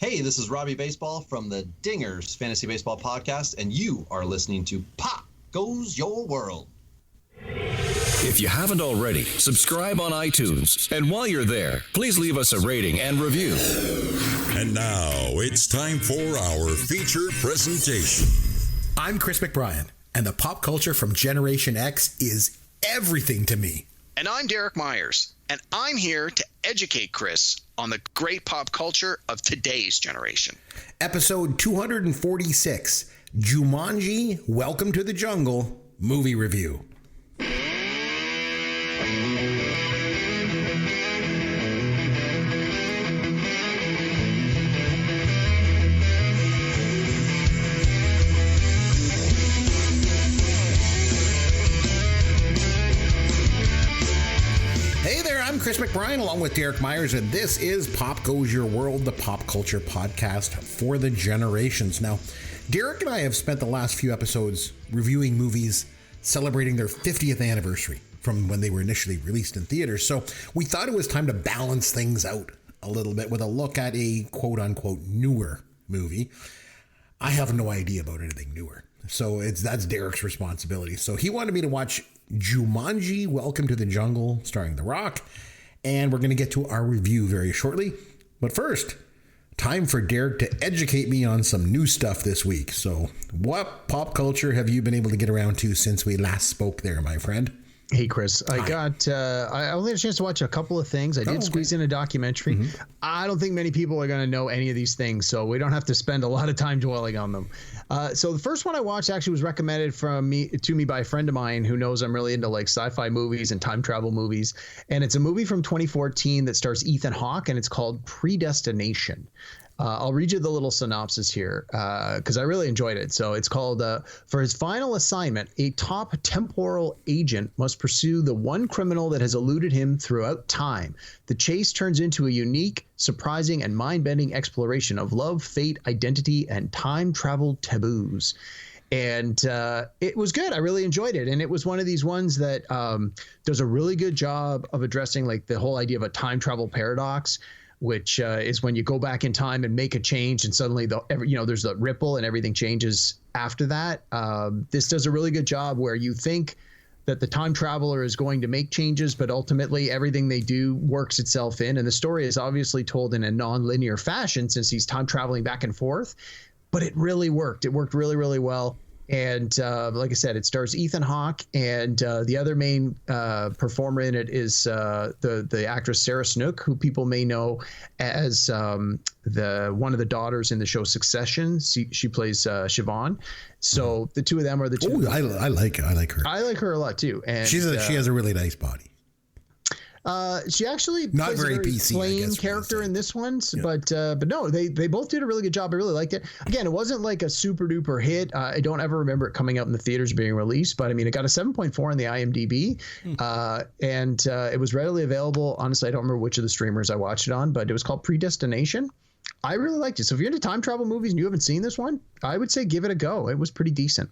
Hey, this is Robbie Baseball from the Dingers Fantasy Baseball Podcast, and you are listening to Pop Goes Your World. If you haven't already, subscribe on iTunes. And while you're there, please leave us a rating and review. And now it's time for our feature presentation. I'm Chris McBrien, and the pop culture from Generation X is everything to me. And I'm Derek Myers, and I'm here to educate Chris on the great pop culture of today's generation. Episode 246, Jumanji, Welcome to the Jungle, movie review. I'm Chris McBrien along with Derek Myers, and this is Pop Goes Your World, the pop culture podcast for the generations. Now, Derek and I have spent the last few episodes reviewing movies celebrating their 50th anniversary from when they were initially released in theaters. So we thought it was time to balance things out a little bit with a look at a quote-unquote newer movie. I have no idea about anything newer, so that's Derek's responsibility. So he wanted me to watch Jumanji, Welcome to the Jungle, starring The Rock, and we're going to get to our review very shortly. But first, time for Derek to educate me on some new stuff this week. So what pop culture have you been able to get around to since we last spoke there, my friend? Hey, Chris, I only had a chance to watch a couple of things. I did squeeze in a documentary. Mm-hmm. I don't think many people are going to know any of these things, so we don't have to spend a lot of time dwelling on them. So the first one I watched actually was recommended to me by a friend of mine who knows I'm really into like sci-fi movies and time travel movies. And it's a movie from 2014 that stars Ethan Hawke, and it's called Predestination. I'll read you the little synopsis here because I really enjoyed it. So it's called, for his final assignment, a top temporal agent must pursue the one criminal that has eluded him throughout time. The chase turns into a unique, surprising, and mind-bending exploration of love, fate, identity, and time travel taboos. And it was good. I really enjoyed it. And it was one of these ones that does a really good job of addressing like the whole idea of a time travel paradox, which is when you go back in time and make a change and suddenly there's the ripple and everything changes after that. This does a really good job where you think that the time traveler is going to make changes, but ultimately everything they do works itself in. And the story is obviously told in a non-linear fashion since he's time traveling back and forth, but it really worked. It worked really, really well. And like I said, it stars Ethan Hawke, and the other main performer in it is the actress Sarah Snook, who people may know as the one of the daughters in the show Succession. She plays Siobhan. So the two of them are the two. Oh, I like her. I like her a lot too. And she has a really nice body. She actually not plays very a very PC, plain character in this one, yeah. But no, they both did a really good job. I really liked it. Again, it wasn't like a super duper hit. I don't ever remember it coming out in the theaters being released, but I mean, it got a 7.4 on the IMDb, and it was readily available. Honestly, I don't remember which of the streamers I watched it on, but it was called Predestination. I really liked it. So if you're into time travel movies and you haven't seen this one, I would say give it a go. It was pretty decent.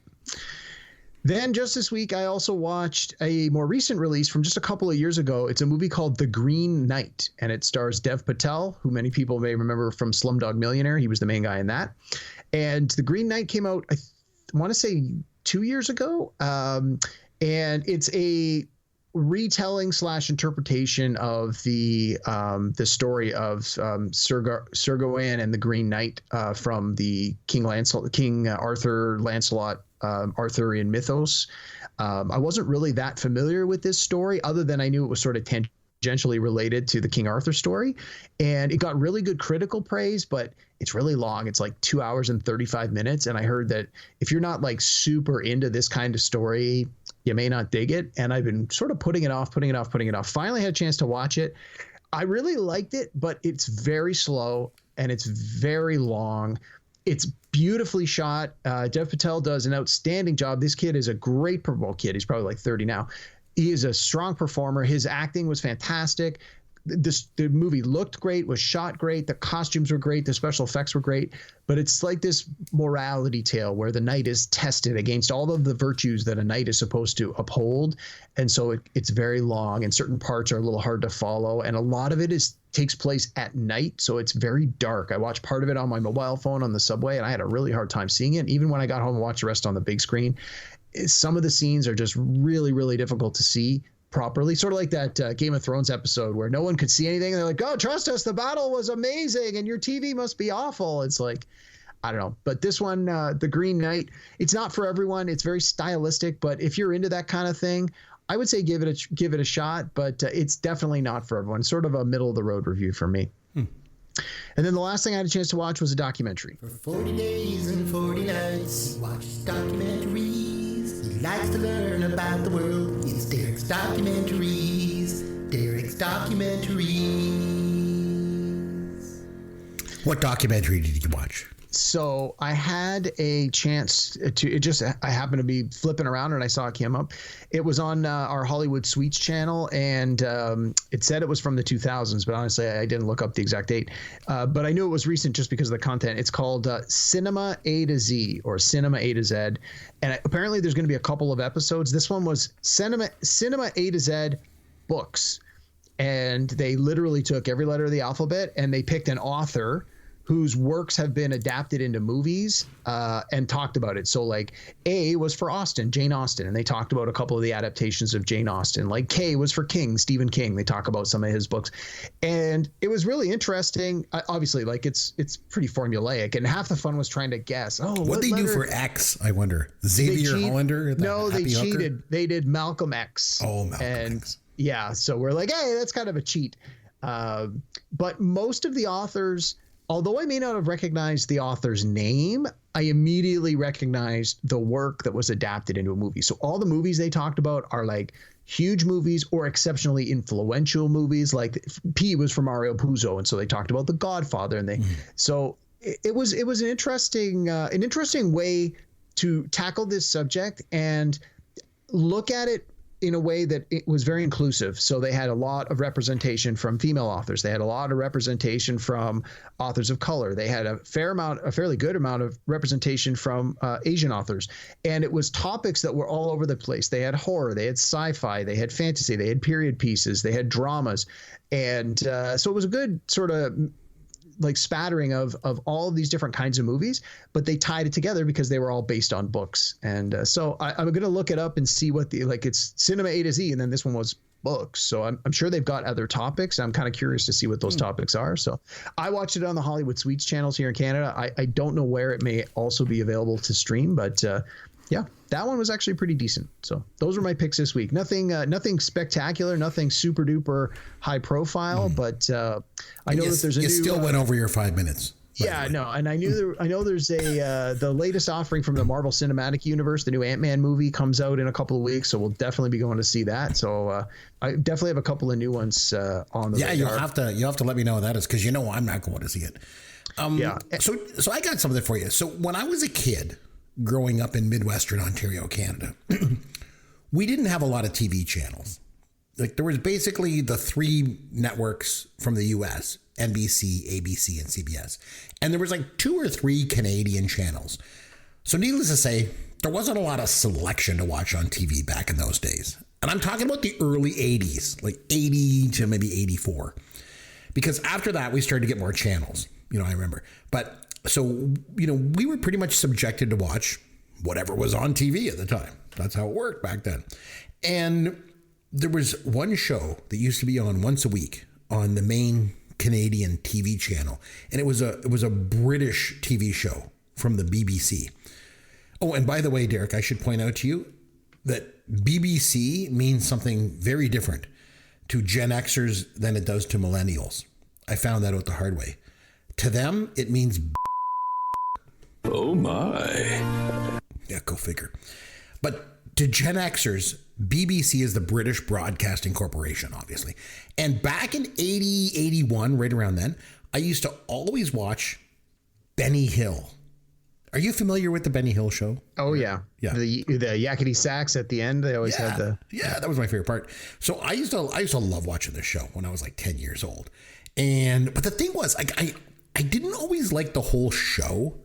Then just this week, I also watched a more recent release from just a couple of years ago. It's a movie called The Green Knight, and it stars Dev Patel, who many people may remember from Slumdog Millionaire. He was the main guy in that. And The Green Knight came out, I want to say 2 years ago. And it's a retelling / interpretation of the story of Sir Gawain and the Green Knight from the King Arthur Lancelot Arthurian mythos. I wasn't really that familiar with this story other than I knew it was sort of tangentially related to the King Arthur story, and it got really good critical praise, but it's really long. It's like 2 hours and 35 minutes, and I heard that if you're not like super into this kind of story, you may not dig it, and I've been sort of putting it off. Finally had a chance to watch it. I really liked it, but it's very slow and it's very long. It's beautifully shot. Dev Patel does an outstanding job. This kid is a great kid. He's probably like 30 now. He is a strong performer. His acting was fantastic. The movie looked great, was shot great. The costumes were great. The special effects were great. But it's like this morality tale where the knight is tested against all of the virtues that a knight is supposed to uphold. And so it's very long, and certain parts are a little hard to follow. And a lot of it is takes place at night, so it's very dark. I watched part of it on my mobile phone on the subway, and I had a really hard time seeing it. Even when I got home and watched the rest on the big screen, some of the scenes are just really, really difficult to see properly. Sort of like that Game of Thrones episode where no one could see anything. And they're like, "Oh, trust us, the battle was amazing, and your TV must be awful." It's like, I don't know. But this one, The Green Knight, it's not for everyone. It's very stylistic, but if you're into that kind of thing, I would say give it a shot. But it's definitely not for everyone. Sort of a middle of the road review for me. And then the last thing I had a chance to watch was a documentary. For 40 days and 40 nights, he watches documentaries. He likes to learn about the world. It's Derek's Documentaries. Derek's Documentaries. What documentary did you watch? So I had a chance to, I happened to be flipping around and I saw it came up. It was on our Hollywood Suites channel, and it said it was from the 2000s, but honestly, I didn't look up the exact date. But I knew it was recent just because of the content. It's called Cinema A to Z, or Cinema A to Z. And apparently there's going to be a couple of episodes. This one was Cinema A to Z books. And they literally took every letter of the alphabet and they picked an author whose works have been adapted into movies and talked about it. So like A was for Jane Austen, and they talked about a couple of the adaptations of Jane Austen. Like K was for Stephen King. They talk about some of his books. And it was really interesting. Obviously, like it's pretty formulaic, and half the fun was trying to guess. Oh, what they do for X, I wonder. Xavier Hollander? No, they cheated. Hooker? They did Malcolm X. Oh, Malcolm X. Yeah, so we're like, hey, that's kind of a cheat. But most of the authors, although I may not have recognized the author's name, I immediately recognized the work that was adapted into a movie. So all the movies they talked about are like huge movies or exceptionally influential movies. Like P was for Mario Puzo, and so they talked about The Godfather, and so it was an interesting way to tackle this subject and look at it in a way that it was very inclusive. So they had a lot of representation from female authors. They had a lot of representation from authors of color. They had a fairly good amount of representation from Asian authors. And it was topics that were all over the place. They had horror, they had sci-fi, they had fantasy, they had period pieces, they had dramas. And so it was a good sort of like spattering of all of these different kinds of movies, but they tied it together because they were all based on books. And so I'm going to look it up and see what it's Cinema A to Z. And then this one was books. So I'm sure they've got other topics. I'm kind of curious to see what those topics are. So I watched it on the Hollywood Suites channels here in Canada. I don't know where it may also be available to stream, but yeah, that one was actually pretty decent. So those were my picks this week. Nothing spectacular, nothing super duper high profile, but I know that there's a new. You still went over your 5 minutes. Yeah, no, and I know there's the latest offering from the Marvel Cinematic Universe. The new Ant-Man movie comes out in a couple of weeks, so we'll definitely be going to see that. So I definitely have a couple of new ones on the radar. you'll have to let me know what that is, because I'm not going to see it. Yeah. So I got something for you. So when I was a kid, growing up in Midwestern Ontario, Canada, we didn't have a lot of TV channels. Like there was basically the three networks from the US, NBC, ABC, and CBS. And there was like 2 or 3 Canadian channels. So needless to say, there wasn't a lot of selection to watch on TV back in those days. And I'm talking about the early 80s, like 80 to maybe 84. Because after that, we started to get more channels, I remember. But so, we were pretty much subjected to watch whatever was on TV at the time. That's how it worked back then. And there was one show that used to be on once a week on the main Canadian TV channel. And it was a British TV show from the BBC. Oh, and by the way, Derek, I should point out to you that BBC means something very different to Gen Xers than it does to millennials. I found that out the hard way. To them, it means Oh my. Yeah, go figure. But to Gen Xers, BBC is the British Broadcasting Corporation, obviously. And back in 80, 81, right around then, I used to always watch Benny Hill. Are you familiar with the Benny Hill show? Oh, yeah. Yeah. The yakety sax at the end, they always had the... Yeah, that was my favorite part. So I used to love watching this show when I was like 10 years old. But the thing was, I didn't always like the whole show.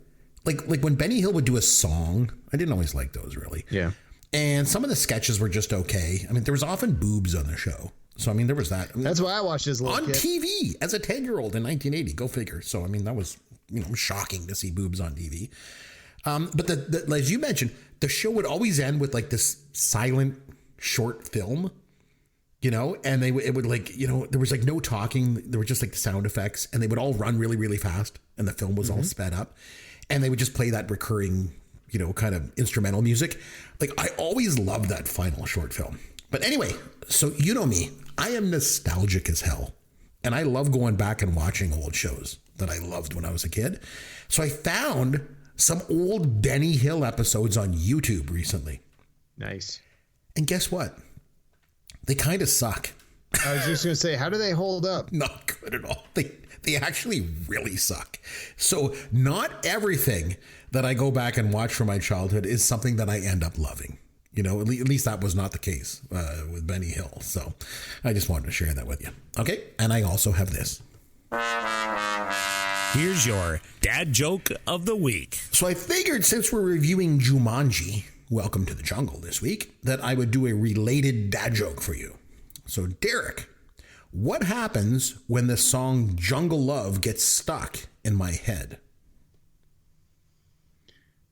Like when Benny Hill would do a song, I didn't always like those really. Yeah. And some of the sketches were just okay. I mean, there was often boobs on the show. So, I mean, there was that. That's why I watched as a little on kid. TV as a 10-year-old in 1980. Go figure. So, I mean, that was, shocking to see boobs on TV. But as you mentioned, the show would always end with like this silent short film, and it would like, there was like no talking. There were just like the sound effects, and they would all run really, really fast. And the film was all sped up, and they would just play that recurring, kind of instrumental music. Like, I always loved that final short film. But anyway, so me, I am nostalgic as hell. And I love going back and watching old shows that I loved when I was a kid. So I found some old Benny Hill episodes on YouTube recently. Nice. And guess what? They kind of suck. I was just going to say, how do they hold up? Not good at all. They actually really suck. So not everything that I go back and watch from my childhood is something that I end up loving. At least that was not the case with Benny Hill. So I just wanted to share that with you. Okay. And I also have this. Here's your dad joke of the week. So I figured, since we're reviewing Jumanji, Welcome to the Jungle this week, that I would do a related dad joke for you. So Derek, what happens when the song Jungle Love gets stuck in my head?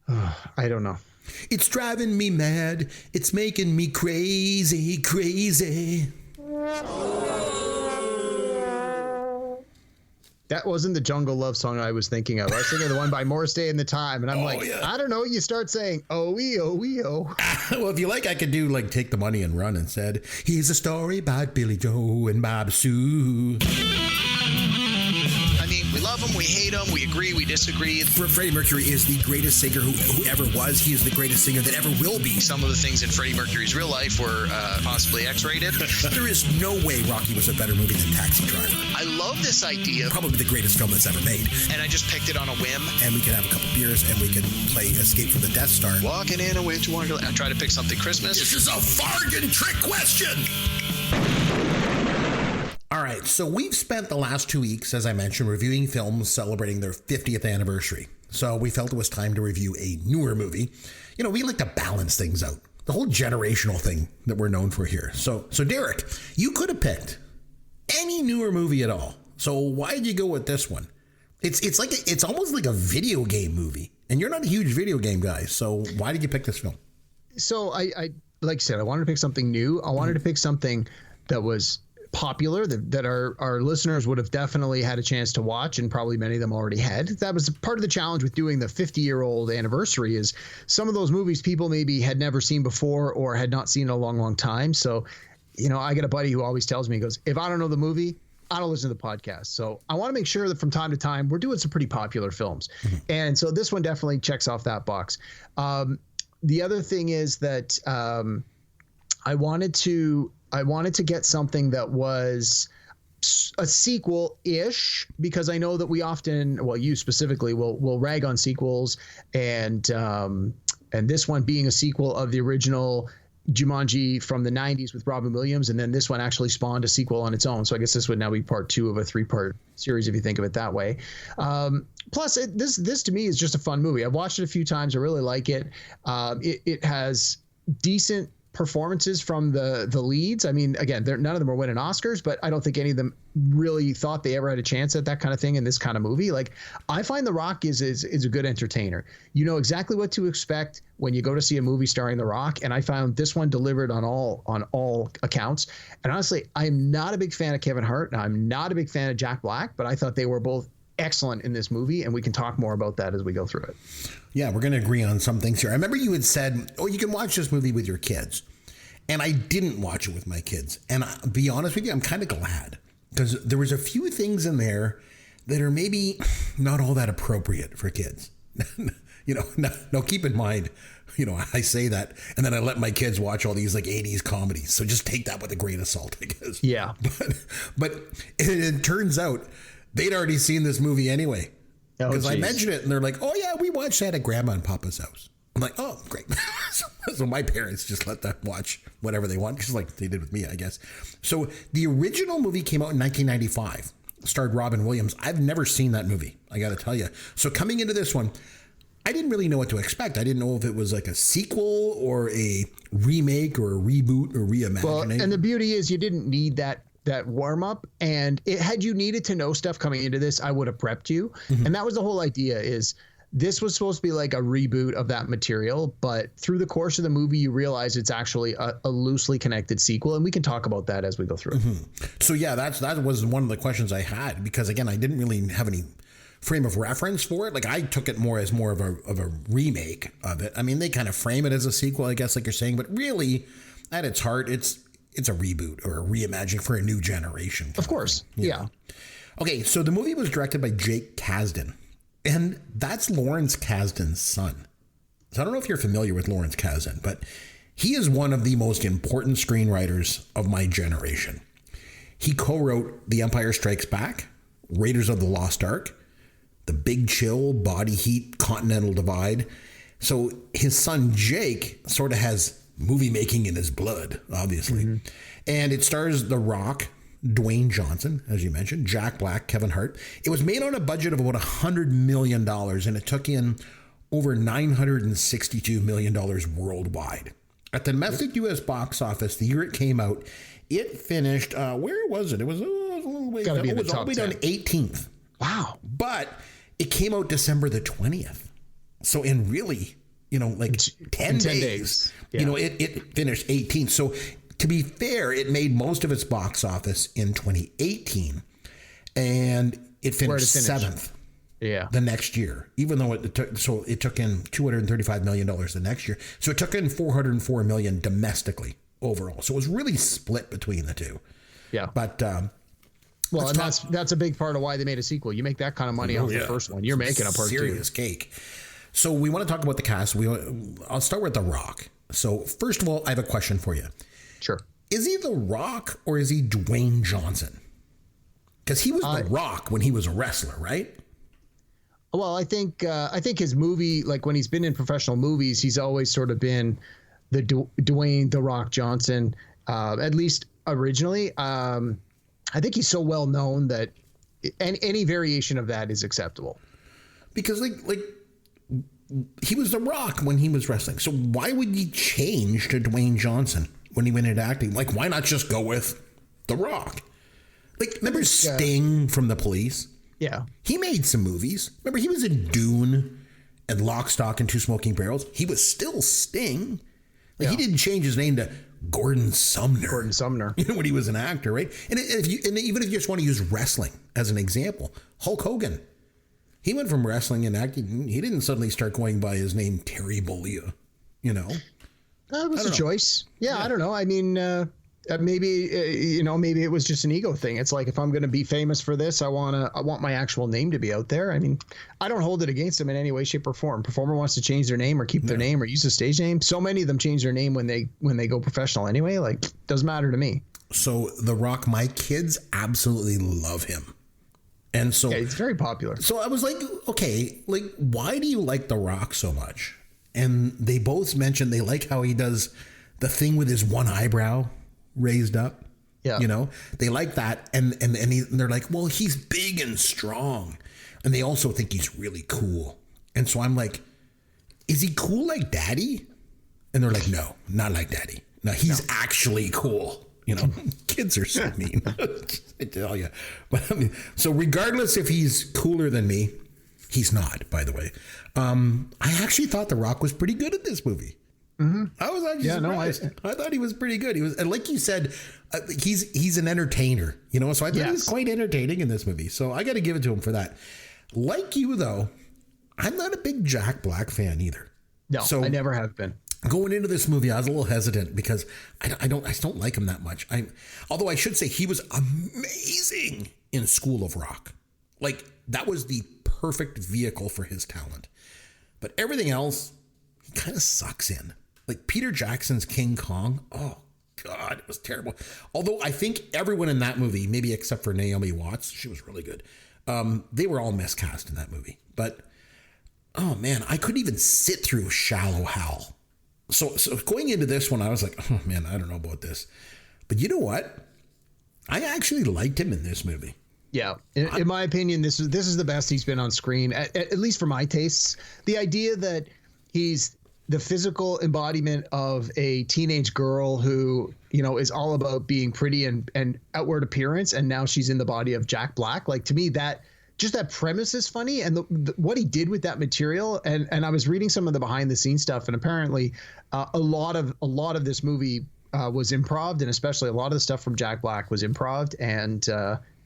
I don't know. It's driving me mad. It's making me crazy, crazy. That wasn't the Jungle Love song I was thinking of. I was thinking of the one by Morris Day and the Time. And I'm I don't know. You start saying, oh. Well, if you like, I could do like Take the Money and Run instead. Here's a story about Billy Joe and Bob Sue. I mean, we love him, we hate him, we agree, we disagree. Freddie Mercury is the greatest singer who ever was. He is the greatest singer that ever will be. Some of the things in Freddie Mercury's real life were possibly X-rated. There is no way Rocky was a better movie than Taxi Driver. I love this idea. Probably the greatest film that's ever made. And I just picked it on a whim. And we can have a couple beers and we can play Escape from the Death Star. Walking in a winter wonderland. I try to pick something Christmas. This is a bargain trick question. All right, so we've spent the last 2 weeks, as I mentioned, reviewing films celebrating their 50th anniversary. So we felt it was time to review a newer movie. We like to balance things out. The whole generational thing that we're known for here. So Derek, you could have picked any newer movie at all. So why did you go with this one? It's almost like a video game movie, and you're not a huge video game guy. So why did you pick this film? So I like I said, I wanted to pick something new. I wanted to pick something that was popular, that our listeners would have definitely had a chance to watch, and probably many of them already had. That was part of the challenge with doing the 50-year-old anniversary, is some of those movies people maybe had never seen before or had not seen in a long time. So, I got a buddy who always tells me, he goes, if I don't know the movie, I don't listen to the podcast. So I want to make sure that from time to time we're doing some pretty popular films. And so this one definitely checks off that box. The other thing is that I wanted to get something that was a sequel-ish, because I know that we often, well, you specifically will rag on sequels, and this one being a sequel of the original Jumanji from the 90s with Robin Williams, and then this one actually spawned a sequel on its own. So I guess this would now be part 2 of a 3-part series, if you think of it that way. Plus, this to me is just a fun movie. I've watched it a few times. I really like it. It has decent performances from the leads. I mean, again, none of them are winning Oscars, but I don't think any of them really thought they ever had a chance at that kind of thing in this kind of movie. Like, I find The Rock is a good entertainer. You know exactly what to expect when you go to see a movie starring The Rock, and I found this one delivered on all accounts. And honestly, I'm not a big fan of Kevin Hart, and I'm not a big fan of Jack Black, but I thought they were both excellent in this movie, and we can talk more about that as we go through it. Yeah, we're going to agree on some things here. I remember you had said, you can watch this movie with your kids. And I didn't watch it with my kids. And I'll be honest with you, I'm kind of glad, because there was a few things in there that are maybe not all that appropriate for kids. Now keep in mind, I say that, and then I let my kids watch all these like 80s comedies. So just take that with a grain of salt, I guess. Yeah. But it turns out they'd already seen this movie anyway. Because I mentioned it, and they're like, oh yeah, we watched that at Grandma and Papa's house. I'm like, oh, great. So my parents just let them watch whatever they want, just like they did with me, I guess. So the original movie came out in 1995, starred Robin Williams. I've never seen that movie, I got to tell you. So coming into this one, I didn't really know what to expect. I didn't know if it was like a sequel or a remake or a reboot or reimagining. Well, and the beauty is you didn't need that warm up, and had you needed to know stuff coming into this, I would have prepped you. And that was the whole idea, is this was supposed to be like a reboot of that material, but through the course of the movie, you realize it's actually a loosely connected sequel, and we can talk about that as we go through. So yeah, that was one of the questions I had, because again, I didn't really have any frame of reference for it. Like, I took it more as more of a remake of it. I mean, they kind of frame it as a sequel, I guess, like you're saying, but really, at its heart, it's a reboot or a reimagining for a new generation. Of course, yeah. Okay, so the movie was directed by Jake Kasdan, and that's Lawrence Kasdan's son. So I don't know if you're familiar with Lawrence Kasdan, but he is one of the most important screenwriters of my generation. He co-wrote The Empire Strikes Back, Raiders of the Lost Ark, The Big Chill, Body Heat, Continental Divide. So his son Jake sort of has movie making in his blood, obviously. And it stars The Rock, Dwayne Johnson, as you mentioned, Jack Black, Kevin Hart. It was made on a budget of about $100 million, and it took in over $962 million worldwide. At the domestic U.S. box office, the year it came out, it finished, where was it? It was a little way, Gotta be in the all top the way down 10. 18th. Wow. But it came out December the 20th. So in really, like 10 days. Yeah. It finished 18th. So to be fair, it made most of its box office in 2018, and it finished 7th. Yeah. The next year, even though it took in $235 million the next year. So it took in $404 million domestically overall. So it was really split between the two. Yeah. But well, and that's a big part of why they made a sequel. You make that kind of money off the first one, you're making a part serious cake. So we want to talk about the cast. I'll start with The Rock. So first of all, I have a question for you. Sure. Is he The Rock or is he Dwayne Johnson? Because he was The Rock when he was a wrestler, right? Well, I think his movie, like when he's been in professional movies, he's always sort of been the Dwayne The Rock Johnson, at least originally. I think he's so well known that any variation of that is acceptable. Because like he was The Rock when he was wrestling. So why would he change to Dwayne Johnson when he went into acting? Like, why not just go with The Rock? Like, remember Sting from The Police? Yeah. He made some movies. Remember, he was in Dune and Lock, Stock, and Two Smoking Barrels. He was still Sting. Like, he didn't change his name to Gordon Sumner. When he was an actor, right? And even if you just want to use wrestling as an example, Hulk Hogan. He went from wrestling and acting. He didn't suddenly start going by his name Terry Bollea, That was a choice. Yeah, I don't know. I mean, maybe maybe it was just an ego thing. It's like, if I'm going to be famous for this, I want my actual name to be out there. I mean, I don't hold it against him in any way, shape, or form. Performer wants to change their name or keep their name or use a stage name. So many of them change their name when they go professional anyway. Like, doesn't matter to me. So The Rock, my kids absolutely love him. And so it's very popular. So I was like, okay, like, why do you like The Rock so much? And they both mentioned they like how he does the thing with his one eyebrow raised up. Yeah. They like that. And they're like, well, he's big and strong. And they also think he's really cool. And so I'm like, is he cool like Daddy? And they're like, no, not like Daddy. No, he's actually cool. Kids are so mean. I tell you. But I mean, so regardless if he's cooler than me, he's not, by the way. I actually thought The Rock was pretty good at this movie. Mm-hmm. I was actually surprised. I thought he was pretty good. He was, and like you said, he's an entertainer, so I thought he was quite entertaining in this movie. So I got to give it to him for that. Like you, though, I'm not a big Jack Black fan either. No, so I never have been. Going into this movie, I was a little hesitant because I don't like him that much. Although I should say he was amazing in School of Rock. Like, that was the perfect vehicle for his talent. But everything else, he kind of sucks in. Like Peter Jackson's King Kong. Oh, God, it was terrible. Although I think everyone in that movie, maybe except for Naomi Watts, she was really good. They were all miscast in that movie. But, oh, man, I couldn't even sit through Shallow Hal. So going into this one, I was like, oh, man, I don't know about this. But you know what? I actually liked him in this movie. Yeah, in my opinion, this is the best he's been on screen, at least for my tastes. The idea that he's the physical embodiment of a teenage girl who, you know, is all about being pretty and outward appearance, and now she's in the body of Jack Black. Like, to me, that premise is funny, and what he did with that material. And I was reading some of the behind the scenes stuff, and apparently a lot of this movie was improv, and especially a lot of the stuff from Jack Black was improv,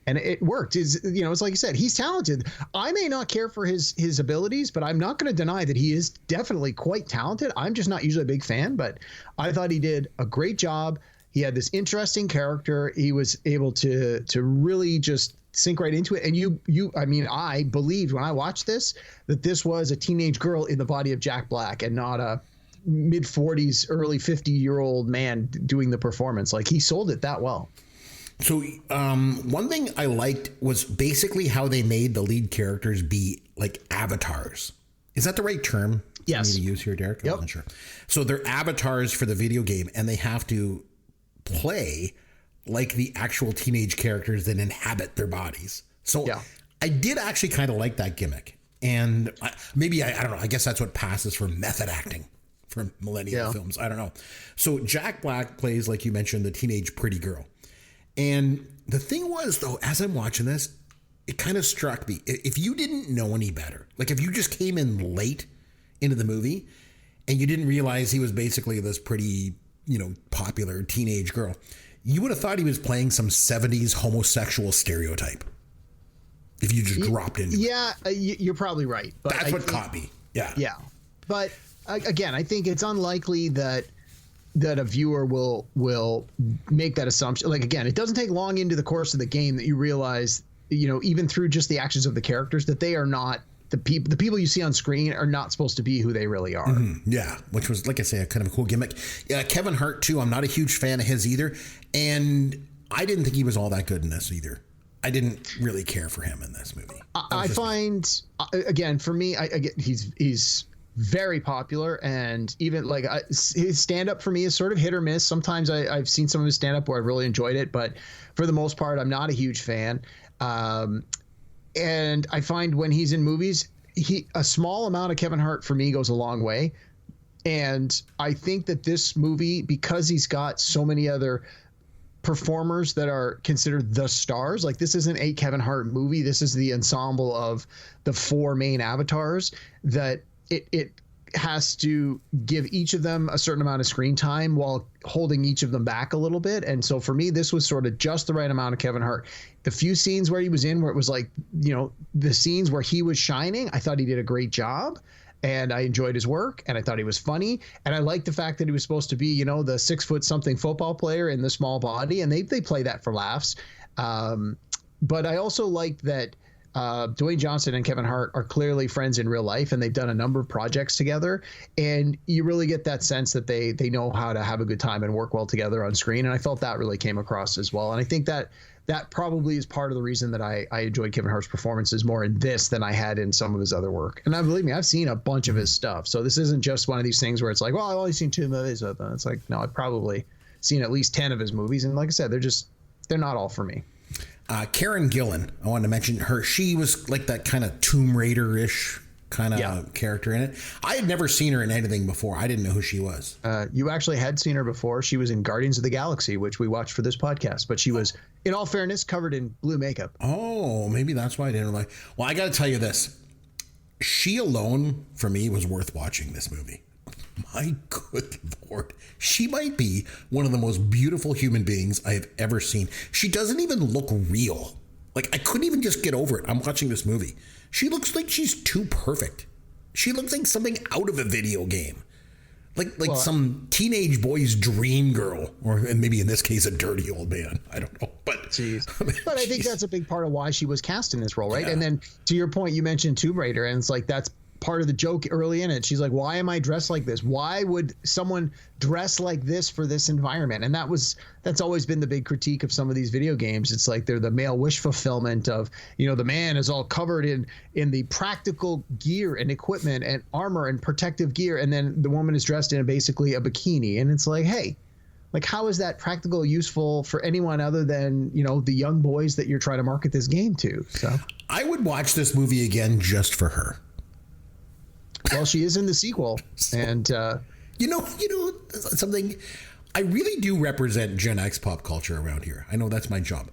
and it worked. It's like you said, he's talented. I may not care for his abilities, but I'm not going to deny that he is definitely quite talented. I'm just not usually a big fan, but I thought he did a great job. He had this interesting character. He was able to really just sink right into it. And I believed when I watched this that this was a teenage girl in the body of Jack Black and not a mid-40s, early 50-year-old man doing the performance. Like, he sold it that well. So one thing I liked was basically how they made the lead characters be like avatars. Is that the right term for me to use here, Derek? I wasn't sure. So they're avatars for the video game, and they have to play like the actual teenage characters that inhabit their bodies. So I did actually kind of like that gimmick. And I don't know, I guess that's what passes for method acting for millennial films. I don't know. So Jack Black plays, like you mentioned, the teenage pretty girl. And the thing was, though, as I'm watching this, it kind of struck me. If you didn't know any better, like if you just came in late into the movie and you didn't realize he was basically this pretty, popular teenage girl, you would have thought he was playing some 70s homosexual stereotype. If you just dropped into it. You're probably right. But that's what caught me. Yeah. Yeah. But again, I think it's unlikely that a viewer will make that assumption. Like, again, it doesn't take long into the course of the game that you realize, even through just the actions of the characters, that they are not the people you see on screen are not supposed to be who they really are. Mm-hmm. Yeah, which was, like I say, a kind of a cool gimmick. Kevin Hart, too. I'm not a huge fan of his either. And I didn't think he was all that good in this either. I didn't really care for him in this movie. I find, again, for me, he's very popular, and even like his stand-up for me is sort of hit or miss. Sometimes I've seen some of his stand-up where I really enjoyed it, but for the most part, I'm not a huge fan. And I find when he's in movies, a small amount of Kevin Hart for me goes a long way. And I think that this movie, because he's got so many other performers that are considered the stars, like this isn't a Kevin Hart movie. This is the ensemble of the four main avatars, that it has to give each of them a certain amount of screen time while holding each of them back a little bit. And so for me, this was sort of just the right amount of Kevin Hart. The few scenes where he was in, where it was like, the scenes where he was shining, I thought he did a great job, and I enjoyed his work, and I thought he was funny. And I liked the fact that he was supposed to be, the 6 foot something football player in the small body, and they play that for laughs. But I also liked that Dwayne Johnson and Kevin Hart are clearly friends in real life, and they've done a number of projects together, and you really get that sense that they know how to have a good time and work well together on screen. And I felt that really came across as well. And I think that probably is part of the reason that I enjoyed Kevin Hart's performances more in this than I had in some of his other work. And believe me, I've seen a bunch of his stuff, so this isn't just one of these things where it's like, well, I've only seen 2 movies of them. It's like, no, I've probably seen at least 10 of his movies, and like I said, they're not all for me. Karen Gillan, I wanted to mention her. She was like that kind of Tomb Raider-ish kind of character in it. I had never seen her in anything before. I didn't know who she was. You actually had seen her before. She was in Guardians of the Galaxy, which we watched for this podcast, but she was, in all fairness, covered in blue makeup. Oh, maybe that's why I didn't like. Well, I got to tell you this. She alone, for me, was worth watching this movie. My good Lord. She might be one of the most beautiful human beings I have ever seen. She doesn't even look real. Like, I couldn't even just get over it. I'm watching this movie. She looks like she's too perfect. She looks like something out of a video game. Like some teenage boy's dream girl, or maybe in this case, a dirty old man. I don't know. But But I think that's a big part of why she was cast in this role, right? Yeah. And then to your point, you mentioned Tomb Raider, and it's like that's part of the joke early in it. She's like, why am I dressed like this? Why would someone dress like this for this environment? And that's always been the big critique of some of these video games. It's like they're the male wish fulfillment of, the man is all covered in the practical gear and equipment and armor and protective gear, and then the woman is dressed in basically a bikini. And it's like, hey, like, how is that practical, useful for anyone other than, you know, the young boys that you're trying to market this game to? So I would watch this movie again just for her. Well, she is in the sequel, and you know something. I really do represent Gen X pop culture around here. I know that's my job.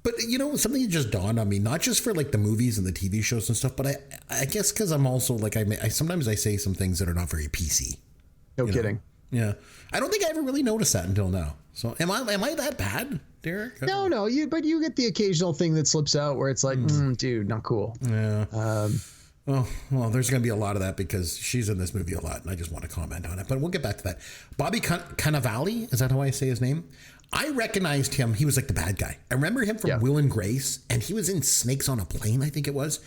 But, you know, something that just dawned on me, not just for like the movies and the TV shows and stuff, but I guess because I'm also like, sometimes I say some things that are not very PC. No kidding. Yeah. I don't think I ever really noticed that until now. So am I that bad, Derek? No, but you get the occasional thing that slips out where it's like, dude, not cool. Yeah. Well, there's going to be a lot of that because she's in this movie a lot, and I just want to comment on it. But we'll get back to that. Bobby Cannavale, is that how I say his name? I recognized him. He was like the bad guy. I remember him from Will and Grace, and he was in Snakes on a Plane, I think it was.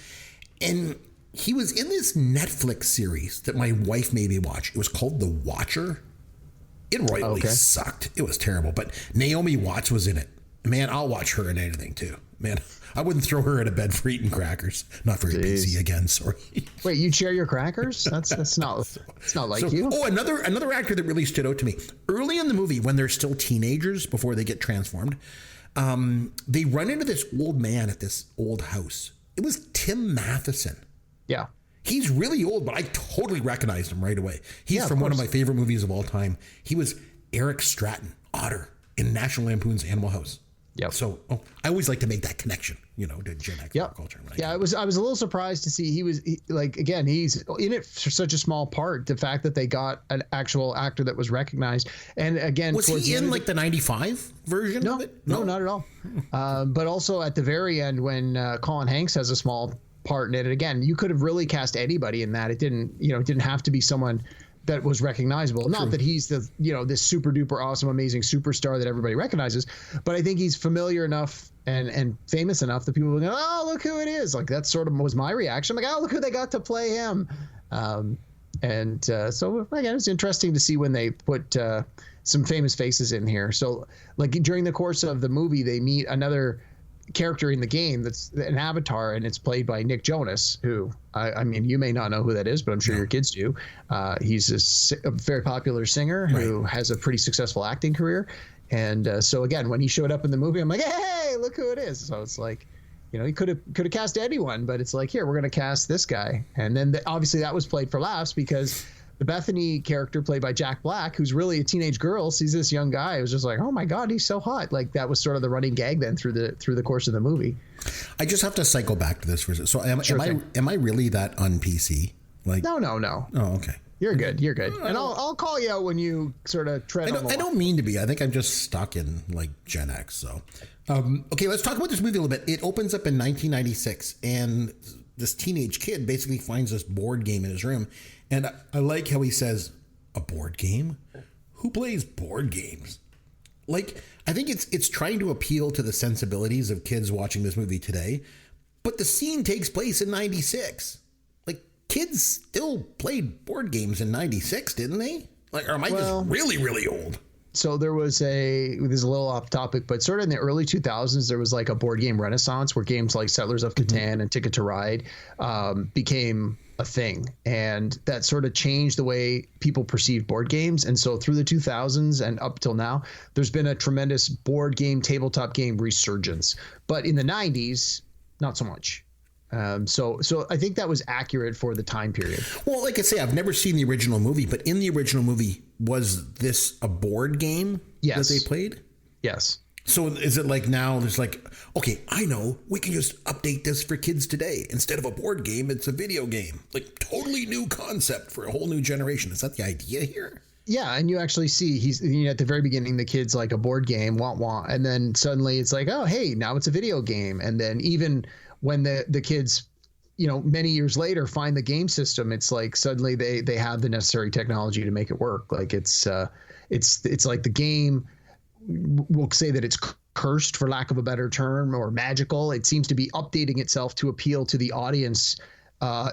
And he was in this Netflix series that my wife made me watch. It was called The Watcher. It royally sucked. It was terrible. But Naomi Watts was in it. Man, I'll watch her in anything too. Man, I wouldn't throw her in a bed for eating crackers. Not very PC again, sorry. Wait, you share your crackers? That's not like you. Oh, another actor that really stood out to me. Early in the movie, when they're still teenagers before they get transformed, they run into this old man at this old house. It was Tim Matheson. Yeah. He's really old, but I totally recognized him right away. He's from one of my favorite movies of all time. He was Eric Stratton, Otter, in National Lampoon's Animal House. Yeah. So I always like to make that connection, you know, to Gen X culture. I was a little surprised to see he's in it for such a small part. The fact that they got an actual actor that was recognized, and again, was he in like the '95 version of it? No, not at all. But also at the very end when Colin Hanks has a small part in it. And again, you could have really cast anybody in that. It didn't have to be someone that was recognizable. Not that he's this super duper awesome, amazing superstar that everybody recognizes, but I think he's familiar enough and famous enough that people will go, oh, look who it is. Like that sort of was my reaction. I'm like, oh, look who they got to play him. So again, it's interesting to see when they put some famous faces in here. So like during the course of the movie, they meet another character in the game that's an avatar, and it's played by Nick Jonas, who I mean, you may not know who that is, but I'm sure your kids do. He's a very popular singer who has a pretty successful acting career. And so again, when he showed up in the movie, I'm like, hey, look who it is. So it's like, he could have cast anyone, but it's like, here, we're going to cast this guy. And then obviously that was played for laughs because the Bethany character played by Jack Black, who's really a teenage girl, sees this young guy. It was just like, oh my God, he's so hot. Like that was sort of the running gag then through the course of the movie. I just have to cycle back to this for a second. So am I really that un-PC? Like no. Oh, okay. You're good. And I'll call you out when you sort of tread on the line. I don't mean to be. I think I'm just stuck in like Gen X. So, okay, let's talk about this movie a little bit. It opens up in 1996, and this teenage kid basically finds this board game in his room. And I like how he says, a board game? Who plays board games? Like, I think it's trying to appeal to the sensibilities of kids watching this movie today. But the scene takes place in 96. Like, kids still played board games in 96, didn't they? Like, or am I just really, really old? So this is a little off topic, but sort of in the early 2000s, there was like a board game renaissance where games like Settlers of Catan and Ticket to Ride became a thing. And that sort of changed the way people perceived board games. And so through the 2000s and up till now, there's been a tremendous board game, tabletop game resurgence. But in the 90s, not so much. So I think that was accurate for the time period. Well, like I say, I've never seen the original movie, but in the original movie, was this a board game that they played? Yes. So is it like now there's like, okay, I know, we can just update this for kids today. Instead of a board game, it's a video game. Like totally new concept for a whole new generation. Is that the idea here? Yeah, and you actually see he's at the very beginning, the kid's like a board game, wah, and then suddenly it's like, oh, hey, now it's a video game. And then even when the kids, many years later find the game system, it's like suddenly they have the necessary technology to make it work. Like it's like the game, we'll say that it's cursed for lack of a better term, or magical. It seems to be updating itself to appeal to the audience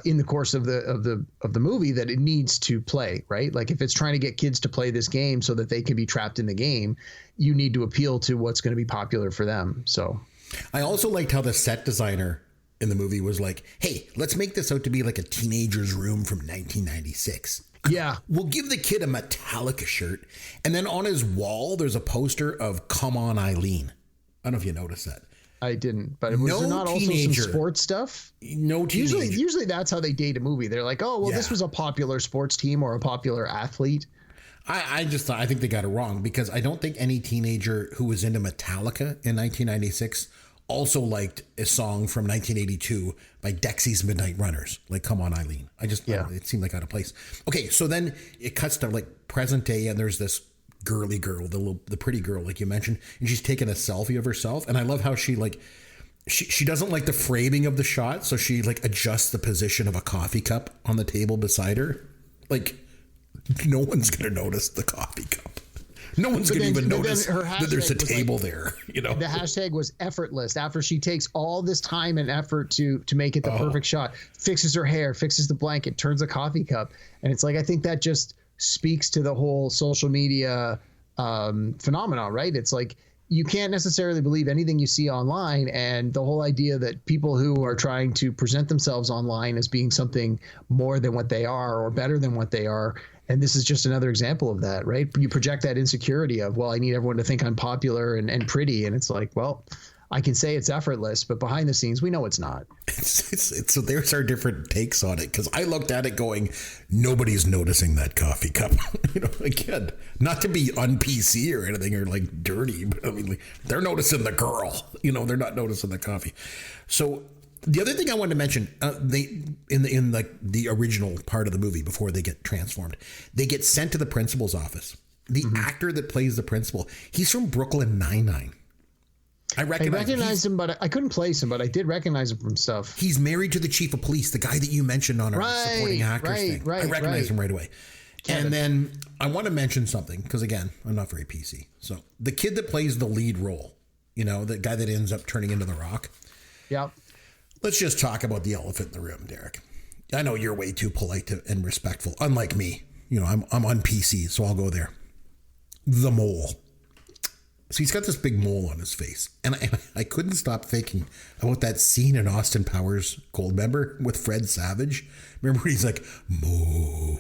in the course of the movie that it needs to play, right? Like if it's trying to get kids to play this game so that they can be trapped in the game, you need to appeal to what's going to be popular for them. So I also liked how the set designer in the movie was like, hey, let's make this out to be like a teenager's room from 1996. Yeah. We'll give the kid a Metallica shirt. And then on his wall, there's a poster of Come On Eileen. I don't know if you noticed that. I didn't, but was there not also some sports stuff? No teenager. Usually that's how they date a movie. They're like, oh, well, this was a popular sports team or a popular athlete. I think they got it wrong because I don't think any teenager who was into Metallica in 1996 also liked a song from 1982 by Dexy's Midnight Runners, like Come On Eileen. It seemed like out of place. Okay, so then it cuts to like present day, and there's this girly girl, the pretty girl, like you mentioned, and she's taking a selfie of herself. And I love how she like, she doesn't like the framing of the shot, so she like adjusts the position of a coffee cup on the table beside her. Like, no one's gonna notice the coffee cup. No one's going to even notice that there's a table there. You know, the hashtag was effortless. After she takes all this time and effort to make it the perfect shot, fixes her hair, fixes the blanket, turns a coffee cup, and it's like, I think that just speaks to the whole social media phenomenon, right? It's like you can't necessarily believe anything you see online, and the whole idea that people who are trying to present themselves online as being something more than what they are or better than what they are. And this is just another example of that, right? You project that insecurity of, well, I need everyone to think I'm popular and pretty. And it's like, well, I can say it's effortless, but behind the scenes, we know it's not. So there's our different takes on it. Because I looked at it going, nobody's noticing that coffee cup. You know, again, not to be un-PC or anything or like dirty, but I mean, like, they're noticing the girl. You know, they're not noticing the coffee. So the other thing I wanted to mention, they in like the original part of the movie before they get transformed, they get sent to the principal's office. The actor that plays the principal, he's from Brooklyn Nine-Nine. I recognized him, but I couldn't place him, but I did recognize him from stuff. He's married to the chief of police, the guy that you mentioned on our supporting actors thing. I recognized him right away. Kevin. And then I want to mention something, because again, I'm not very PC. So the kid that plays the lead role, you know, the guy that ends up turning into The Rock. Yeah. Let's just talk about the elephant in the room, Derek. I know you're way too polite and respectful, unlike me. You know, I'm on PC, so I'll go there. The mole. So he's got this big mole on his face. And I couldn't stop thinking about that scene in Austin Powers Goldmember with Fred Savage. Remember when he's like, mole,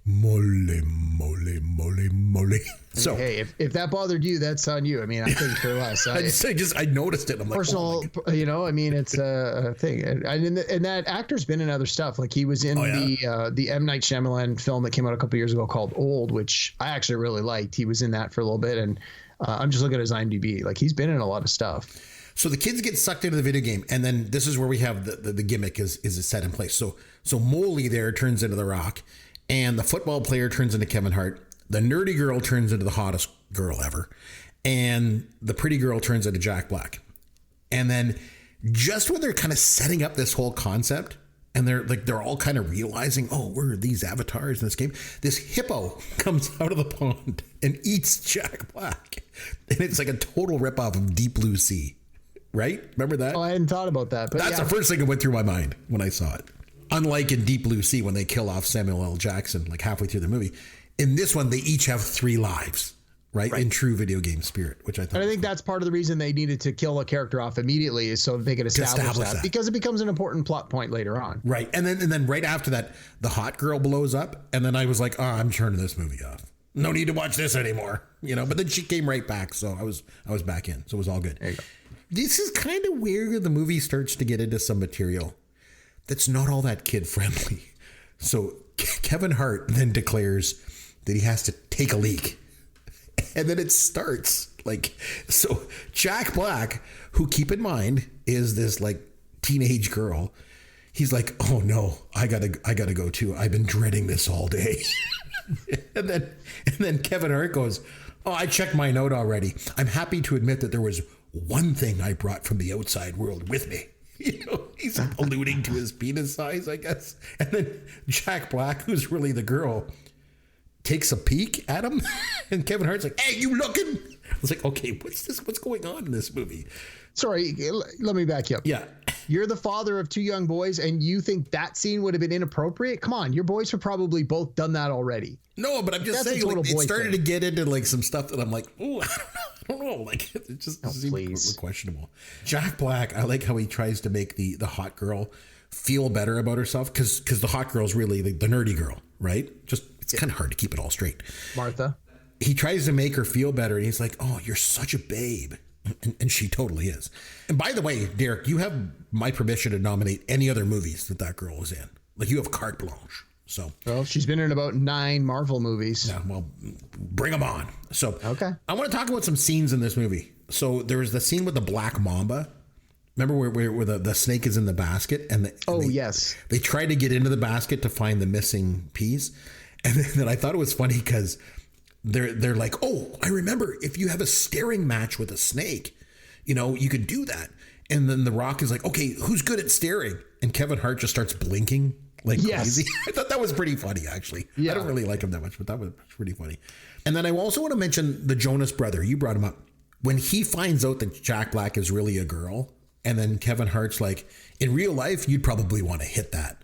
mole, mole, mole, mole. So hey, if that bothered you, that's on you. I mean, I think for less. I noticed it. I'm like, personal, you know. I mean, it's a thing, and that actor's been in other stuff. Like he was in the M. Night Shyamalan film that came out a couple years ago called Old, which I actually really liked. He was in that for a little bit, and I'm just looking at his IMDb. Like he's been in a lot of stuff. So the kids get sucked into the video game, and then this is where we have the gimmick is set in place. So Moley there turns into The Rock, and the football player turns into Kevin Hart. The nerdy girl turns into the hottest girl ever. And the pretty girl turns into Jack Black. And then just when they're kind of setting up this whole concept, and they're all kind of realizing, oh, we're these avatars in this game, this hippo comes out of the pond and eats Jack Black. And it's like a total ripoff of Deep Blue Sea. Right? Remember that? Oh, I hadn't thought about that. But that's the first thing that went through my mind when I saw it. Unlike in Deep Blue Sea when they kill off Samuel L. Jackson like halfway through the movie. In this one, they each have 3 lives, right? In true video game spirit, which I thought. And I think that's part of the reason they needed to kill a character off immediately is so they could establish that because it becomes an important plot point later on. Right. And then right after that, the hot girl blows up. And then I was like, oh, I'm turning this movie off. No need to watch this anymore. You know, but then she came right back. So I was back in. So it was all good. There you go. This is kind of where the movie starts to get into some material that's not all that kid friendly. So Kevin Hart then declares that he has to take a leak. And then it starts like, so Jack Black, who keep in mind is this like teenage girl. He's like, oh no, I gotta go too. I've been dreading this all day. and then Kevin Hart goes, oh, I checked my note already. I'm happy to admit that there was one thing I brought from the outside world with me. You know, he's alluding to his penis size, I guess. And then Jack Black, who's really the girl, takes a peek at him, and Kevin Hart's like, hey, you looking? I was like, okay, what's going on in this movie? Sorry, let me back you up. Yeah. You're the father of two young boys, and you think that scene would have been inappropriate? Come on, your boys have probably both done that already. No, but I'm just saying, like, it started to get into like some stuff that I'm like, oh, I don't know. Like, it just seems questionable. Jack Black, I like how he tries to make the hot girl feel better about herself, because the hot girl's really the nerdy girl, right? Just it's kind of hard to keep it all straight. Martha. He tries to make her feel better, and he's like, oh, you're such a babe. And she totally is. And by the way, Derek, you have my permission to nominate any other movies that girl was in. Like, you have carte blanche. So, well, she's been in about 9 Marvel movies. Yeah, well, bring them on. So, okay, I want to talk about some scenes in this movie. So there was the scene with the black mamba. Remember where the snake is in the basket, and yes, they try to get into the basket to find the missing piece, and then I thought it was funny because they're like, oh, I remember, if you have a staring match with a snake, you could do that. And then The Rock is like, okay, who's good at staring? And Kevin Hart just starts blinking like crazy. I thought that was pretty funny, actually. Yeah. I don't really like him that much, but that was pretty funny. And then I also want to mention the Jonas brother. You brought him up. When he finds out that Jack Black is really a girl, and then Kevin Hart's like, in real life, you'd probably want to hit that.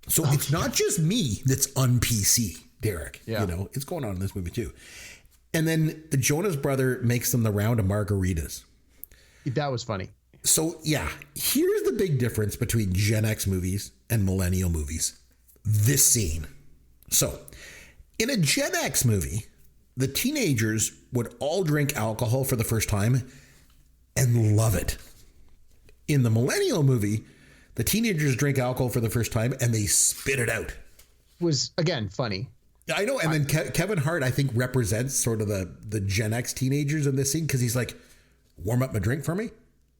So it's not just me that's un-PC, Derek. Yeah. It's going on in this movie too. And then the Jonas brother makes them the round of margaritas. That was funny. So yeah, here's the big difference between Gen X movies and millennial movies. This scene. So in a Gen X movie, the teenagers would all drink alcohol for the first time and love it. In the millennial movie, the teenagers drink alcohol for the first time and they spit it out. Was, again, funny. I know. And then Kevin Hart, I think, represents sort of the Gen X teenagers in this scene, because he's like, warm up my drink for me.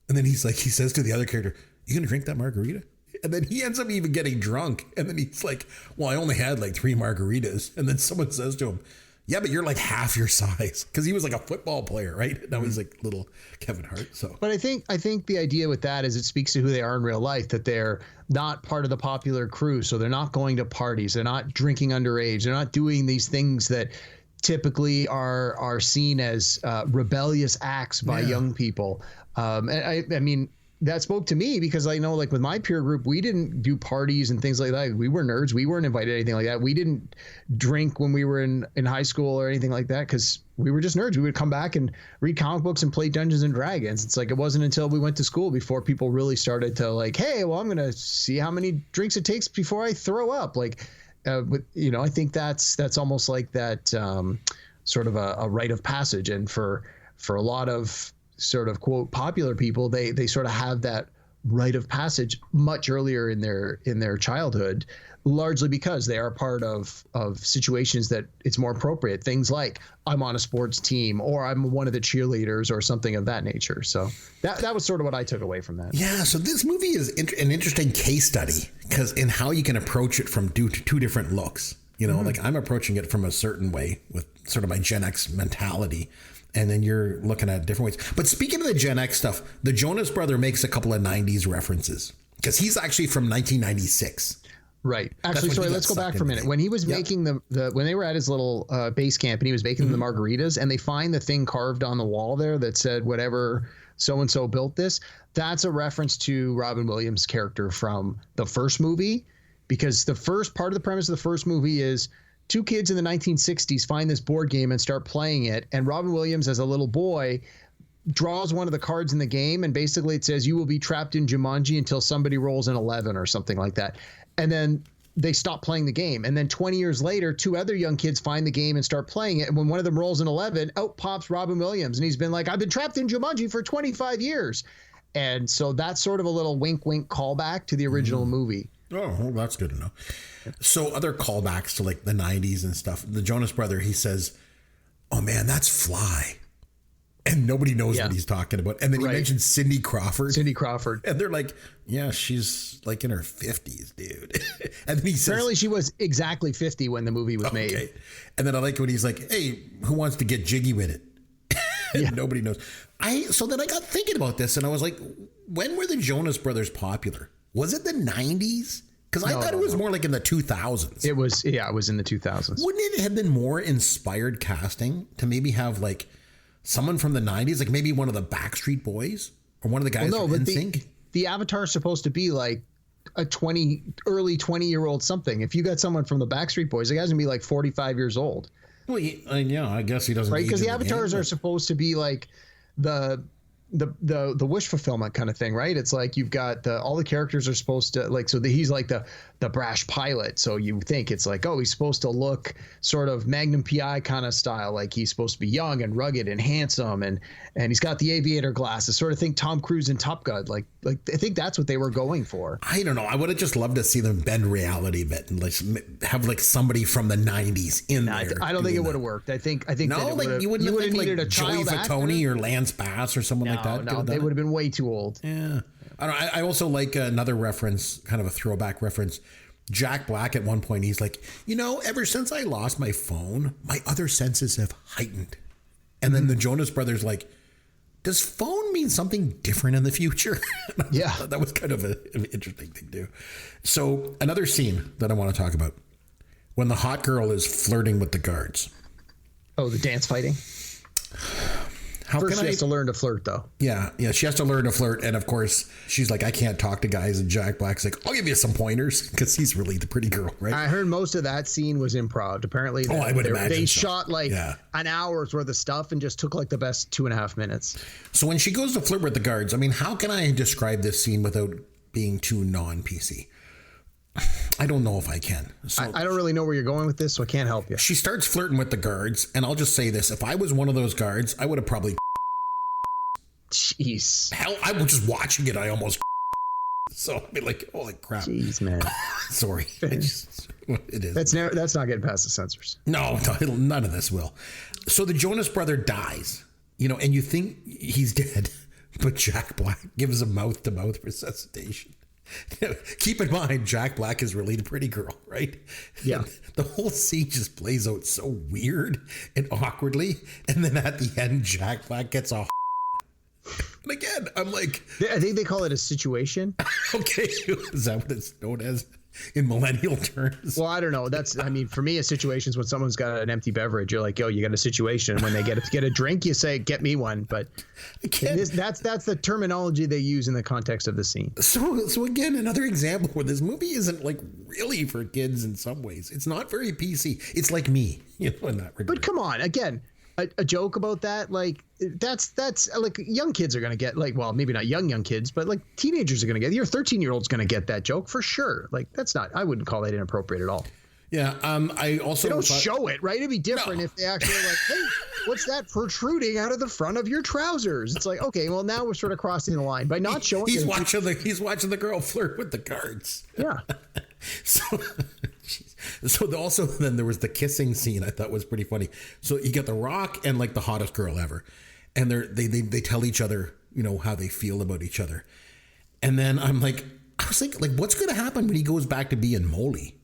And then he says to the other character, you going to drink that margarita? And then he ends up even getting drunk. And then he's like, well, I only had like 3 margaritas. And then someone says to him, yeah, but you're like half your size, because he was like a football player, right? Now he's like little Kevin Hart. So, but I think the idea with that is it speaks to who they are in real life, that they're not part of the popular crew. So they're not going to parties. They're not drinking underage. They're not doing these things that typically are seen as rebellious acts by young people. And I mean, that spoke to me, because I know, like, with my peer group, we didn't do parties and things like that. We were nerds. We weren't invited to anything like that. We didn't drink when we were in high school or anything like that, because we were just nerds. We would come back and read comic books and play Dungeons and Dragons. It's like, it wasn't until we went to school before people really started to like, hey, well, I'm going to see how many drinks it takes before I throw up. Like, but, I think that's almost like that sort of a rite of passage. And for a lot of sort of quote popular people, they sort of have that rite of passage much earlier in their childhood, largely because they are part of situations that it's more appropriate. Things like, I'm on a sports team, or I'm one of the cheerleaders, or something of that nature. So that was sort of what I took away from that. Yeah. So this movie is an interesting case study, because in how you can approach it from two different looks. Like, I'm approaching it from a certain way with sort of my Gen X mentality, and then you're looking at different ways. But speaking of the Gen X stuff, the Jonas brother makes a couple of 90s references, because he's actually from 1996. Right. Actually, sorry, let's go back for a minute. When he was making when they were at his little base camp and he was making the margaritas, and they find the thing carved on the wall there that said, whatever so-and-so built this, that's a reference to Robin Williams' character from the first movie, because the first part of the premise of the first movie is 2 kids in the 1960s find this board game and start playing it. And Robin Williams, as a little boy, draws one of the cards in the game. And basically it says, you will be trapped in Jumanji until somebody rolls an 11 or something like that. And then they stop playing the game. And then 20 years later, 2 other young kids find the game and start playing it. And when one of them rolls an 11, out pops Robin Williams. And he's been like, I've been trapped in Jumanji for 25 years. And so that's sort of a little wink, wink callback to the original movie. Oh, well, that's good to know. So other callbacks to like the 90s and stuff. The Jonas brother, he says, oh man, that's Fly. And nobody knows what he's talking about. And then he mentions Cindy Crawford. And they're like, yeah, she's like in her 50s, dude. And then he says, apparently she was exactly 50 when the movie was made. And then I like when he's like, hey, who wants to get jiggy with it? And nobody knows. So then I got thinking about this, and I was like, when were the Jonas brothers popular? Was it the 90s? Because I thought it was more like in the 2000s. It was in the 2000s. Wouldn't it have been more inspired casting to maybe have like someone from the 90s, like maybe one of the Backstreet Boys or one of the guys from NSYNC? the Avatar is supposed to be like a early 20-year-old something. If you got someone from the Backstreet Boys, the guy's gonna be like 45 years old. Well, yeah, I guess he doesn't. Right, because the avatars are supposed to be like the wish fulfillment kind of thing, right? It's like you've got all the characters are supposed to like, so he's like the brash pilot. So you think it's like, oh, he's supposed to look sort of Magnum PI kind of style, like he's supposed to be young and rugged and handsome, and he's got the aviator glasses. Sort of think Tom Cruise in Top Gun. Like I think that's what they were going for. I don't know. I would have just loved to see them bend reality a bit and like have like somebody from the 90s in there. I don't think it would have worked. I think no, like you wouldn't have needed like a Joey Fatone or Lance Bass or someone like that. No, they would have been way too old. Yeah. I also like another reference, kind of a throwback reference. Jack Black at one point, he's like, ever since I lost my phone, my other senses have heightened. And then the Jonas Brothers like, does phone mean something different in the future? Yeah. That was kind of an interesting thing too. So another scene that I want to talk about, when the hot girl is flirting with the guards. Oh, the dance fighting? First, she has to learn to flirt, though. Yeah, she has to learn to flirt. And, of course, she's like, I can't talk to guys. And Jack Black's like, I'll give you some pointers, because he's really the pretty girl, right? I heard most of that scene was improv. Apparently, I would imagine they so. shot like an hour's worth of stuff and just took like the best 2.5 minutes. So when she goes to flirt with the guards, I mean, how can I describe this scene without being too non-PC? I don't know if I can. So I don't really know where you're going with this, so I can't help you. She starts flirting with the guards, and I'll just say this. If I was one of those guards, I would have probably... Jeez. Hell, I was just watching it. I almost... So I'd be like, holy crap. Jeez, man. Sorry. It is. That's not getting past the censors. No, none of this will. So the Jonas brother dies, and you think he's dead, but Jack Black gives him mouth-to-mouth resuscitation. Keep in mind, Jack Black is really the pretty girl, right? Yeah. The whole scene just plays out so weird and awkwardly. And then at the end, Jack Black gets a... And again, I'm like... I think they call it a situation. Okay. Is that what it's known as in millennial terms? Well, I don't know. For me, a situation is when someone's got an empty beverage. You're like, yo, you got a situation. And when they get a drink, you say, get me one. But that's the terminology they use in the context of the scene. So again, another example where this movie isn't like really for kids in some ways. It's not very PC. It's like me, in that regard. But come on, again, a joke about that, like that's like young kids are gonna get, like, well, maybe not young kids, but like teenagers are gonna get. Your 13-year-old's gonna get that joke for sure. Like I wouldn't call that inappropriate at all. Yeah. I also they don't show it, right? It'd be different if they actually were like, hey, what's that protruding out of the front of your trousers? It's like, okay, well, now we're sort of crossing the line by not showing. He's watching the girl flirt with the guards. Yeah. So also then there was the kissing scene I thought was pretty funny. So you got The Rock and like the hottest girl ever, and they tell each other how they feel about each other, and then I was thinking like what's going to happen when he goes back to being Molly,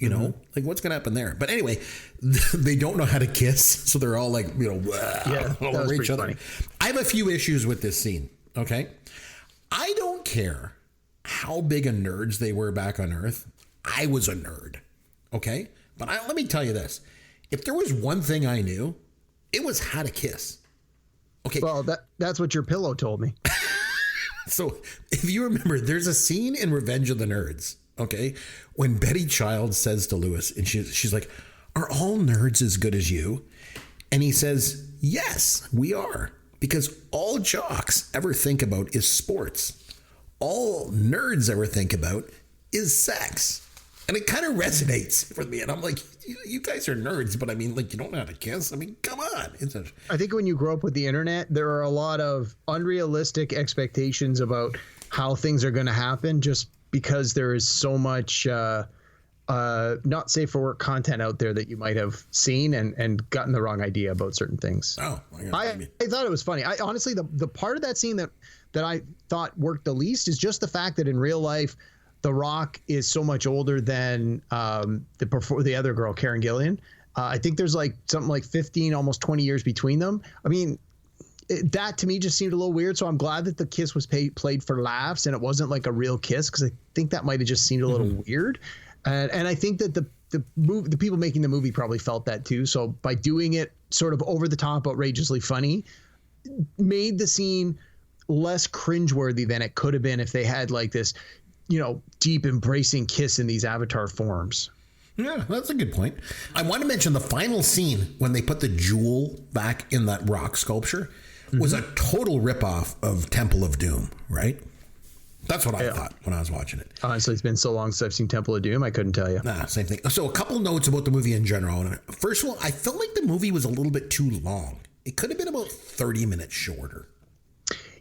like what's going to happen there? But anyway, they don't know how to kiss, so they're all like all over each other. Funny. I have a few issues with this scene. Okay, I don't care how big of nerds they were back on Earth. I was a nerd. Okay, but let me tell you this: if there was one thing I knew, it was how to kiss. Okay. Well, that's what your pillow told me. So, if you remember, there's a scene in Revenge of the Nerds. Okay, when Betty Child says to Lewis, and she's like, "Are all nerds as good as you?" And he says, "Yes, we are, because all jocks ever think about is sports. All nerds ever think about is sex." And it kind of resonates with me. And I'm like, you guys are nerds, but I mean, like, you don't know how to kiss. I mean, come on. I think when you grow up with the internet, there are a lot of unrealistic expectations about how things are going to happen just because there is so much not safe for work content out there that you might have seen and gotten the wrong idea about certain things. Oh, I thought it was funny. I honestly, the part of that scene that I thought worked the least is just the fact that in real life, The Rock is so much older than the other girl, Karen Gillan. I think there's like something like 15, almost 20 years between them. I mean, that to me just seemed a little weird. So I'm glad that the kiss was played for laughs and it wasn't like a real kiss, because I think that might have just seemed a little weird. And I think that the people making the movie probably felt that too. So by doing it sort of over the top, outrageously funny, made the scene less cringeworthy than it could have been if they had like this, deep embracing kiss in these avatar forms. Yeah, that's a good point. I want to mention the final scene when they put the jewel back in that rock sculpture was a total ripoff of Temple of Doom, right? That's what I thought when I was watching it. Honestly, it's been so long since I've seen Temple of Doom, I couldn't tell you. Same thing. So a couple notes about the movie in general. First of all, I felt like the movie was a little bit too long. It could have been about 30 minutes shorter.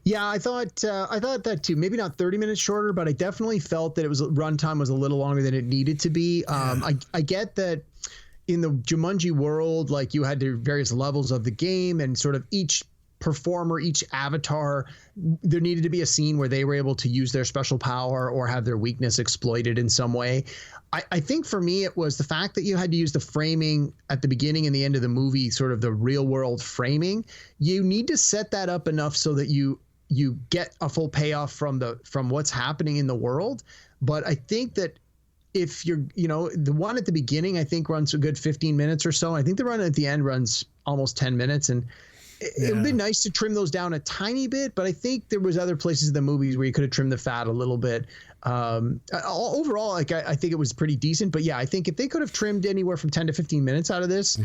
Yeah, I thought that too. Maybe not 30 minutes shorter, but I definitely felt that runtime was a little longer than it needed to be. I get that in the Jumanji world, like you had the various levels of the game, and sort of each performer, each avatar, there needed to be a scene where they were able to use their special power or have their weakness exploited in some way. I think for me, it was the fact that you had to use the framing at the beginning and the end of the movie, sort of the real world framing. You need to set that up enough so that you get a full payoff from what's happening in the world. But I think that if you're, the one at the beginning, I think runs a good 15 minutes or so. I think the run at the end runs almost 10 minutes. And it would be nice to trim those down a tiny bit, but I think there was other places in the movies where you could have trimmed the fat a little bit. Overall, I think it was pretty decent, but yeah, I think if they could have trimmed anywhere from 10 to 15 minutes out of this,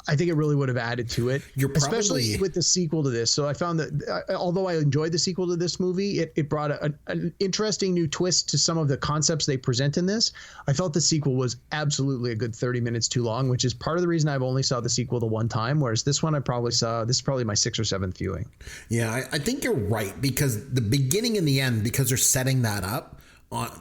I think it really would have added to it, especially with the sequel to this. So I found that although I enjoyed the sequel to this movie, it brought an interesting new twist to some of the concepts they present in this. I felt the sequel was absolutely a good 30 minutes too long, which is part of the reason I've only saw the sequel the one time, whereas this one this is probably my 6th or 7th viewing. Yeah, I think you're right, because the beginning and the end, because they're setting that up,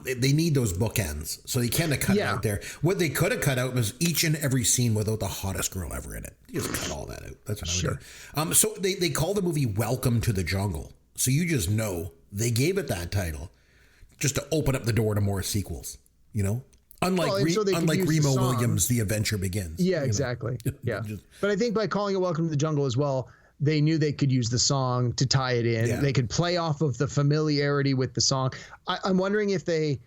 they need those bookends, so they can't have cut it out there. What they could have cut out was each and every scene without the hottest girl ever in it. You just cut all that out. That's what I would do. So they call the movie Welcome to the Jungle. So you just know they gave it that title just to open up the door to more sequels, Unlike Remo Williams' The Adventure Begins. Yeah, exactly. Yeah. But I think by calling it Welcome to the Jungle as well, they knew they could use the song to tie it in. Yeah. They could play off of the familiarity with the song. I'm wondering if they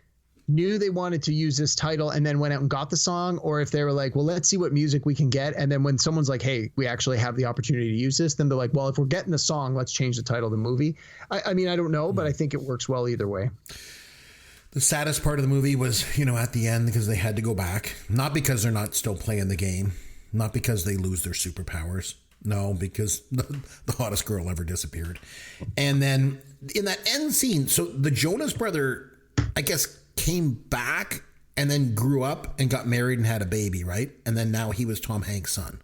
knew they wanted to use this title and then went out and got the song, or if they were like, well, let's see what music we can get. And then when someone's like, hey, we actually have the opportunity to use this, then they're like, well, if we're getting the song, let's change the title of the movie. I mean, I don't know, but I think it works well either way. The saddest part of the movie was, at the end, because they had to go back. Not because they're not still playing the game. Not because they lose their superpowers. No, because the hottest girl ever disappeared. And then in that end scene, so the Jonas brother, I guess, came back and then grew up and got married and had a baby, right? And then now he was Tom Hanks' son.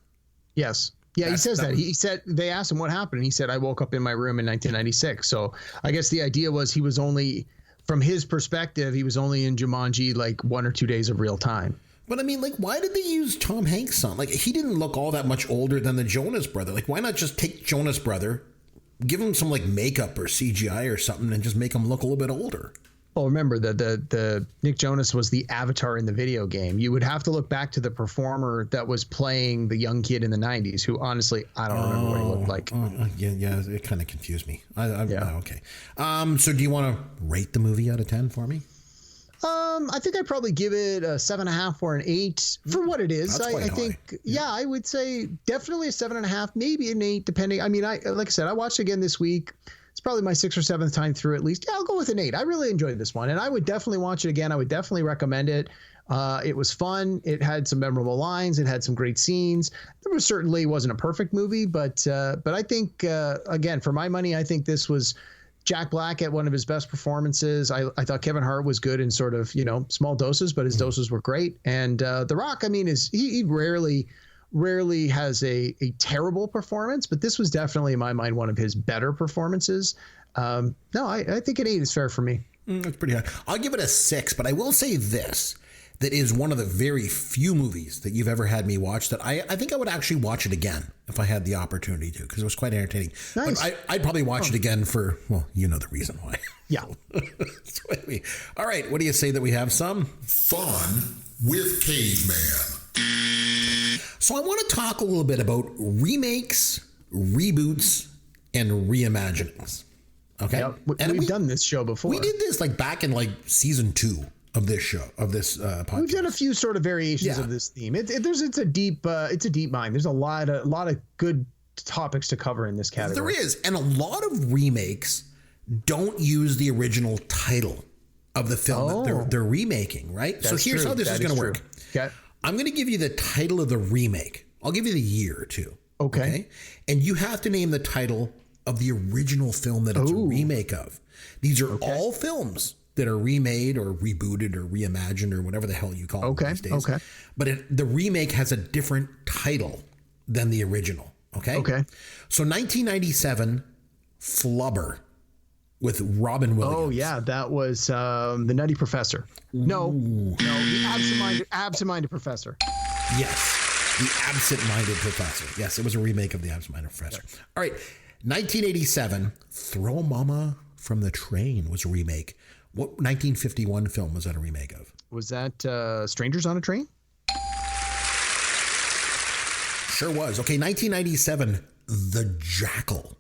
Yes. Yeah, he says that. He said, they asked him what happened, and he said, I woke up in my room in 1996. So I guess the idea was he was only, from his perspective, he was only in Jumanji like 1 or 2 days of real time. But I mean, why did they use Tom Hanks' son? He didn't look all that much older than the Jonas brother. Why not just take Jonas brother, give him some makeup or CGI or something, and just make him look a little bit older? Well, remember that the Nick Jonas was the avatar in the video game. You would have to look back to the performer that was playing the young kid in the 90s, who honestly, I don't remember what he looked like. Yeah, it kind of confused me. Okay. So do you want to rate the movie out of 10 for me? I think I'd probably give it a 7.5 or an 8 for what it is. I think, I would say definitely a 7.5, maybe an 8, depending. I mean, like I said, I watched it again this week. It's probably my 6th or 7th time through at least. Yeah, I'll go with an 8. I really enjoyed this one, and I would definitely watch it again. I would definitely recommend it. It was fun. It had some memorable lines. It had some great scenes. There certainly wasn't a perfect movie, but I think, again, for my money, I think this was Jack Black at one of his best performances. I thought Kevin Hart was good in sort of, small doses, but his doses were great. And The Rock, I mean, he rarely has a terrible performance, but this was definitely, in my mind, one of his better performances. I think an 8 is fair for me. That's pretty high. I'll give it a 6, but I will say this. That is one of the very few movies that you've ever had me watch that I think I would actually watch it again if I had the opportunity to, because it was quite entertaining. Nice. But I'd probably watch it again for, the reason why. Yeah. All right. What do you say that we have some fun with Caveman? So I want to talk a little bit about remakes, reboots, and reimaginings. Okay. Yep. We've done this show before. We did this back in season 2. Of this show, of this podcast. We've done a few sort of variations of this theme. It's a deep mine. There's a lot of good topics to cover in this category. There is, and a lot of remakes don't use the original title of the film that they're remaking, right? So here's how this is going to work. Okay. I'm going to give you the title of the remake. I'll give you the year too. Okay. And you have to name the title of the original film that it's a remake of. These are all films that are remade or rebooted or reimagined or whatever the hell you call them these days. Okay. But the remake has a different title than the original. Okay. Okay. So 1997, Flubber with Robin Williams. Oh yeah, that was the Nutty Professor. No, the absent-minded professor. Yes, the absent-minded professor. Yes, it was a remake of the absent-minded professor. Yep. All right, 1987, Throw Mama from the Train was a remake. What 1951 film was that a remake of? Was that Strangers on a Train? Sure was. Okay, 1997, The Jackal,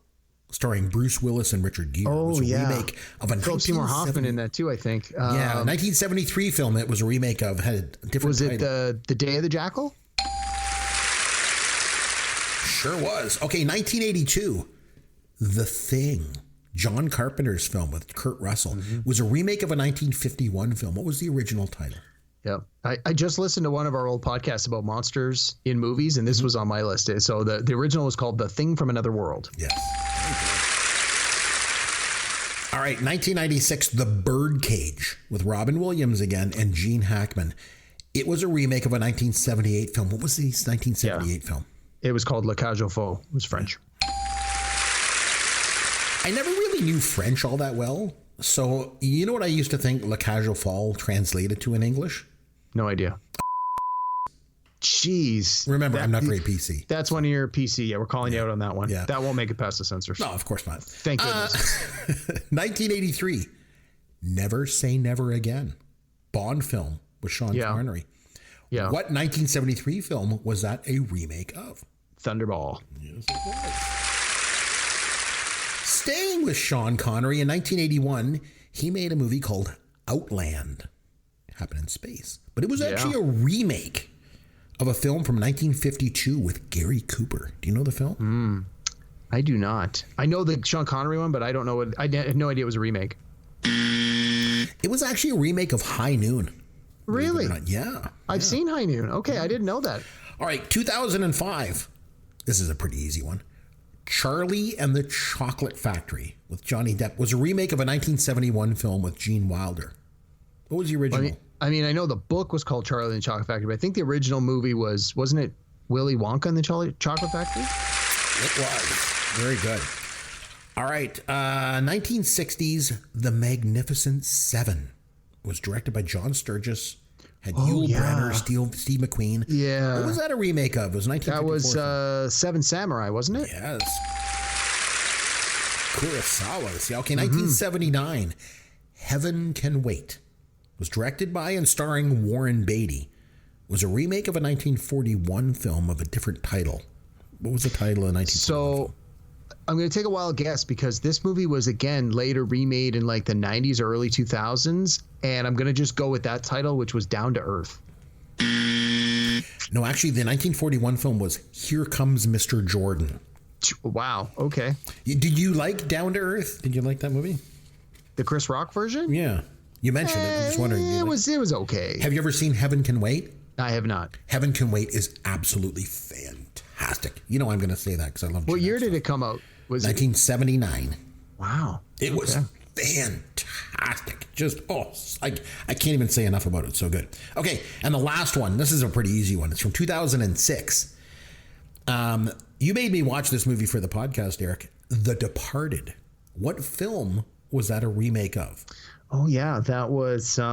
starring Bruce Willis and Richard Gere. Oh, was a remake of a Philip Seymour Hoffman in that too, I think. 1973 film it was a remake of, had a different title. Was it the Day of the Jackal? Sure was. Okay, 1982, The Thing, John Carpenter's film with Kurt Russell, was a remake of a 1951 film. What was the original title? Yeah, I just listened to one of our old podcasts about monsters in movies, and this was on my list. So the original was called The Thing from Another World. Yes. All right, 1996, The Birdcage with Robin Williams again and Gene Hackman. It was a remake of a 1978 film. What was the 1978 film? It was called La Cage aux Folles. It was French. I never really knew French all that well. So you know what I used to think La Cage aux Folles translated to in English? No idea. Jeez. Remember, I'm not very PC. That's one of your PC. Yeah, we're calling you out on that one. Yeah. That won't make it past the censors. No, of course not. Thank goodness. 1983, Never Say Never Again. Bond film with Sean Connery. Yeah. What 1973 film was that a remake of? Thunderball. Yes, it was. Staying with Sean Connery, in 1981, he made a movie called Outland. It happened in space. But it was actually a remake of a film from 1952 with Gary Cooper. Do you know the film? I do not. I know the Sean Connery one, but I don't know what. I had no idea it was a remake. It was actually a remake of High Noon. Really? Yeah. I've seen High Noon. Okay, I didn't know that. All right, 2005. This is a pretty easy one. Charlie and the Chocolate Factory with Johnny Depp was a remake of a 1971 film with Gene Wilder. What was the original? I know the book was called Charlie and the Chocolate Factory, but I think the original movie wasn't it Willy Wonka and the Chocolate Factory? It was. Very good. All right. 1960s, The Magnificent Seven was directed by John Sturges. Had Yul Brynner, Steve McQueen. Yeah. What was that a remake of? It was 1954. That was Seven Samurai, wasn't it? Yes. Kurosawa. Okay, 1979, Heaven Can Wait was directed by and starring Warren Beatty. Was a remake of a 1941 film of a different title. What was the title of 1941 film? I'm going to take a wild guess because this movie was, again, later remade in like the 90s or early 2000s. And I'm going to just go with that title, which was Down to Earth. No, actually, the 1941 film was Here Comes Mr. Jordan. Wow. Okay. Did you like Down to Earth? Did you like that movie? The Chris Rock version? Yeah. You mentioned it. I'm just wondering. It was okay. Have you ever seen Heaven Can Wait? I have not. Heaven Can Wait is absolutely fantastic. You know I'm going to say that because I love What year did it come out? Was 1979. Wow. It was fantastic. Just, I can't even say enough about it. So good. Okay. And the last one, this is a pretty easy one. It's from 2006. You made me watch this movie for the podcast, Eric. The Departed. What film was that a remake of? Oh, yeah. That was, it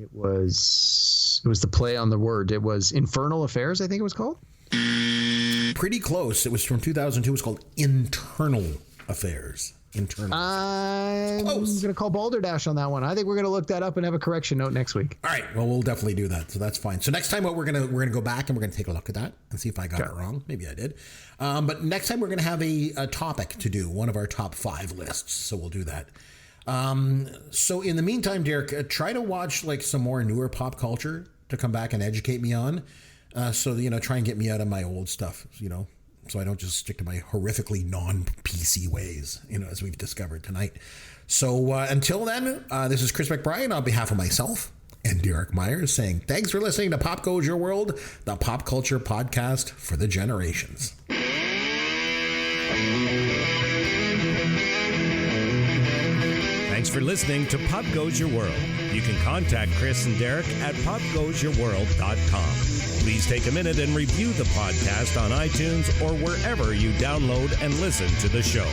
was the play on the word. It was Infernal Affairs, I think it was called. Pretty close. It was from 2002. It was called Internal Affairs. I'm going to call Balderdash on that one. I think we're going to look that up and have a correction note next week. All right. Well, we'll definitely do that. So that's fine. So next time, we're gonna go back and we're gonna take a look at that and see if I got it wrong. Maybe I did. But next time we're gonna have a topic to do, one of our top 5 lists. So we'll do that. So in the meantime, Derek, try to watch like some more newer pop culture to come back and educate me on. So try and get me out of my old stuff. so I don't just stick to my horrifically non-PC ways, as we've discovered tonight. So until then, this is Chris McBride on behalf of myself and Derek Myers saying thanks for listening to Pop Goes Your World, the pop culture podcast for the generations. Thanks for listening to Pop Goes Your World. You can contact Chris and Derek at popgoesyourworld.com. Please take a minute and review the podcast on iTunes or wherever you download and listen to the show.